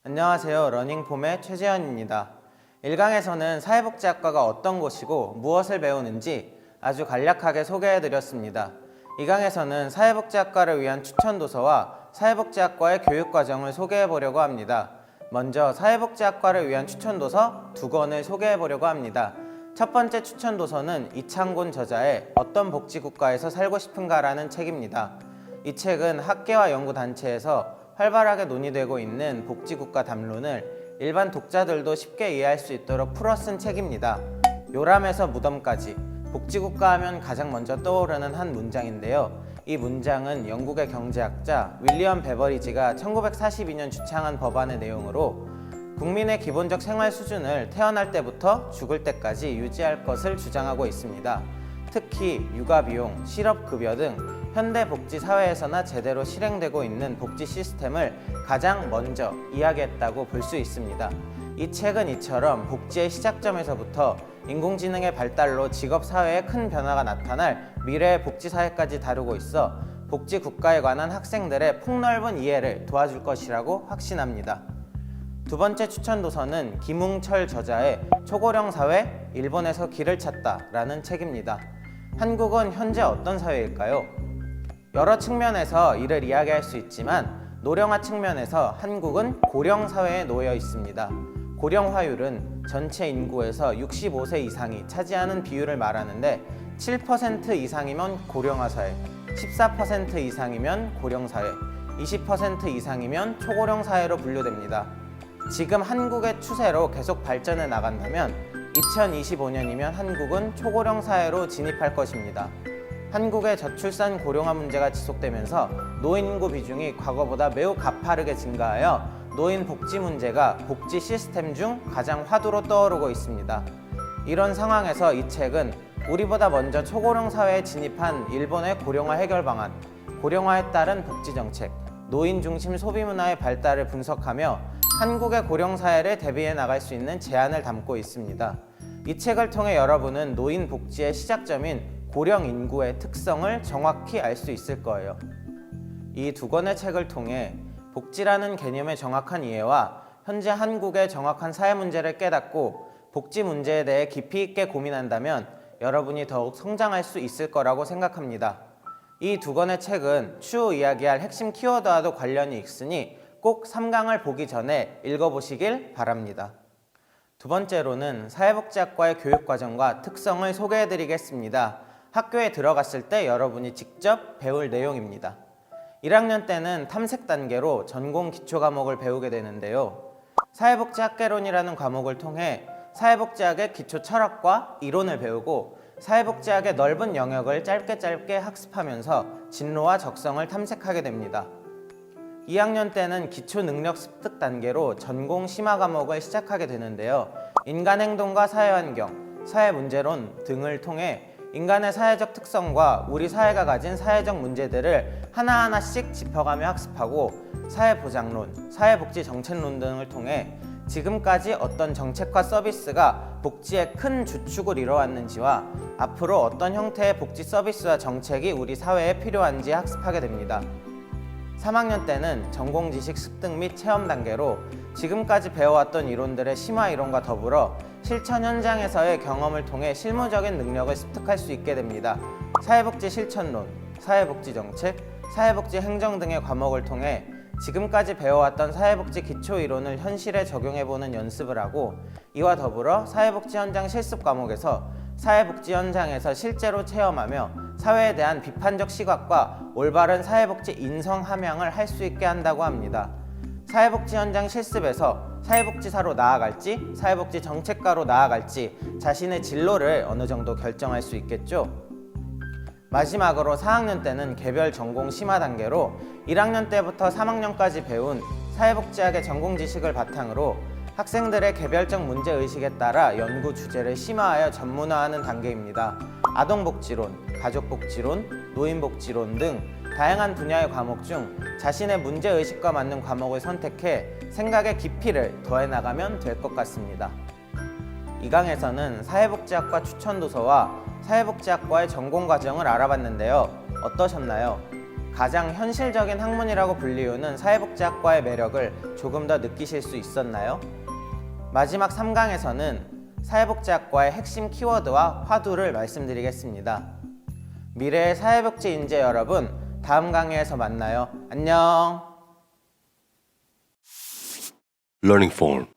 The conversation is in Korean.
안녕하세요. 러닝폼의 최재현입니다. 1강에서는 사회복지학과가 어떤 곳이고 무엇을 배우는지 아주 간략하게 소개해드렸습니다. 2강에서는 사회복지학과를 위한 추천도서와 사회복지학과의 교육과정을 소개해보려고 합니다. 먼저 사회복지학과를 위한 추천도서 2권을 소개해보려고 합니다. 첫 번째 추천도서는 이창곤 저자의 어떤 복지국가에서 살고 싶은가라는 책입니다. 이 책은 학계와 연구단체에서 활발하게 논의되고 있는 복지국가 담론을 일반 독자들도 쉽게 이해할 수 있도록 풀어 쓴 책입니다. 요람에서 무덤까지, 복지국가 하면 가장 먼저 떠오르는 한 문장인데요. 이 문장은 영국의 경제학자 윌리엄 베버리지가 1942년 주창한 법안의 내용으로 국민의 기본적 생활 수준을 태어날 때부터 죽을 때까지 유지할 것을 주장하고 있습니다. 특히 육아비용, 실업급여 등 현대 복지 사회에서나 제대로 실행되고 있는 복지 시스템을 가장 먼저 이야기했다고 볼 수 있습니다. 이 책은 이처럼 복지의 시작점에서부터 인공지능의 발달로 직업사회에 큰 변화가 나타날 미래의 복지사회까지 다루고 있어 복지국가에 관한 학생들의 폭넓은 이해를 도와줄 것이라고 확신합니다. 두 번째 추천 도서는 김웅철 저자의 초고령 사회, 일본에서 길을 찾다 라는 책입니다. 한국은 현재 어떤 사회일까요? 여러 측면에서 이를 이야기할 수 있지만 노령화 측면에서 한국은 고령 사회에 놓여 있습니다. 고령화율은 전체 인구에서 65세 이상이 차지하는 비율을 말하는데 7% 이상이면 고령화 사회, 14% 이상이면 고령 사회, 20% 이상이면 초고령 사회로 분류됩니다. 지금 한국의 추세로 계속 발전해 나간다면 2025년이면 한국은 초고령 사회로 진입할 것입니다. 한국의 저출산 고령화 문제가 지속되면서 노인 인구 비중이 과거보다 매우 가파르게 증가하여 노인 복지 문제가 복지 시스템 중 가장 화두로 떠오르고 있습니다. 이런 상황에서 이 책은 우리보다 먼저 초고령 사회에 진입한 일본의 고령화 해결 방안, 고령화에 따른 복지 정책, 노인 중심 소비 문화의 발달을 분석하며 한국의 고령 사회를 대비해 나갈 수 있는 제안을 담고 있습니다. 이 책을 통해 여러분은 노인 복지의 시작점인 고령 인구의 특성을 정확히 알 수 있을 거예요. 이 두 권의 책을 통해 복지라는 개념의 정확한 이해와 현재 한국의 정확한 사회 문제를 깨닫고 복지 문제에 대해 깊이 있게 고민한다면 여러분이 더욱 성장할 수 있을 거라고 생각합니다. 이 두 권의 책은 추후 이야기할 핵심 키워드와도 관련이 있으니 꼭 3강을 보기 전에 읽어보시길 바랍니다. 두 번째로는 사회복지학과의 교육과정과 특성을 소개해드리겠습니다. 학교에 들어갔을 때 여러분이 직접 배울 내용입니다. 1학년 때는 탐색 단계로 전공 기초 과목을 배우게 되는데요. 사회복지학개론이라는 과목을 통해 사회복지학의 기초 철학과 이론을 배우고 사회복지학의 넓은 영역을 짧게 학습하면서 진로와 적성을 탐색하게 됩니다. 2학년 때는 기초 능력 습득 단계로 전공 심화 과목을 시작하게 되는데요. 인간행동과 사회환경, 사회문제론 등을 통해 인간의 사회적 특성과 우리 사회가 가진 사회적 문제들을 하나하나씩 짚어가며 학습하고 사회보장론, 사회복지정책론 등을 통해 지금까지 어떤 정책과 서비스가 복지의 큰 주축을 이뤄왔는지와 앞으로 어떤 형태의 복지 서비스와 정책이 우리 사회에 필요한지 학습하게 됩니다. 3학년 때는 전공 지식 습득 및 체험 단계로 지금까지 배워왔던 이론들의 심화 이론과 더불어 실천 현장에서의 경험을 통해 실무적인 능력을 습득할 수 있게 됩니다. 사회복지 실천론, 사회복지 정책, 사회복지 행정 등의 과목을 통해 지금까지 배워왔던 사회복지 기초 이론을 현실에 적용해보는 연습을 하고 이와 더불어 사회복지 현장 실습 과목에서 사회복지 현장에서 실제로 체험하며 사회에 대한 비판적 시각과 올바른 사회복지 인성 함양을 할 수 있게 한다고 합니다. 사회복지 현장 실습에서 사회복지사로 나아갈지 사회복지 정책가로 나아갈지 자신의 진로를 어느 정도 결정할 수 있겠죠. 마지막으로 4학년 때는 개별 전공 심화 단계로 1학년 때부터 3학년까지 배운 사회복지학의 전공 지식을 바탕으로 학생들의 개별적 문제의식에 따라 연구 주제를 심화하여 전문화하는 단계입니다. 아동복지론, 가족복지론, 노인복지론 등 다양한 분야의 과목 중 자신의 문제의식과 맞는 과목을 선택해 생각의 깊이를 더해 나가면 될 것 같습니다. 2강에서는 사회복지학과 추천도서와 사회복지학과의 전공과정을 알아봤는데요. 어떠셨나요? 가장 현실적인 학문이라고 불리우는 사회복지학과의 매력을 조금 더 느끼실 수 있었나요? 마지막 3강에서는 사회복지학과의 핵심 키워드와 화두를 말씀드리겠습니다. 미래의 사회복지 인재 여러분, 다음 강의에서 만나요. 안녕! Learning Form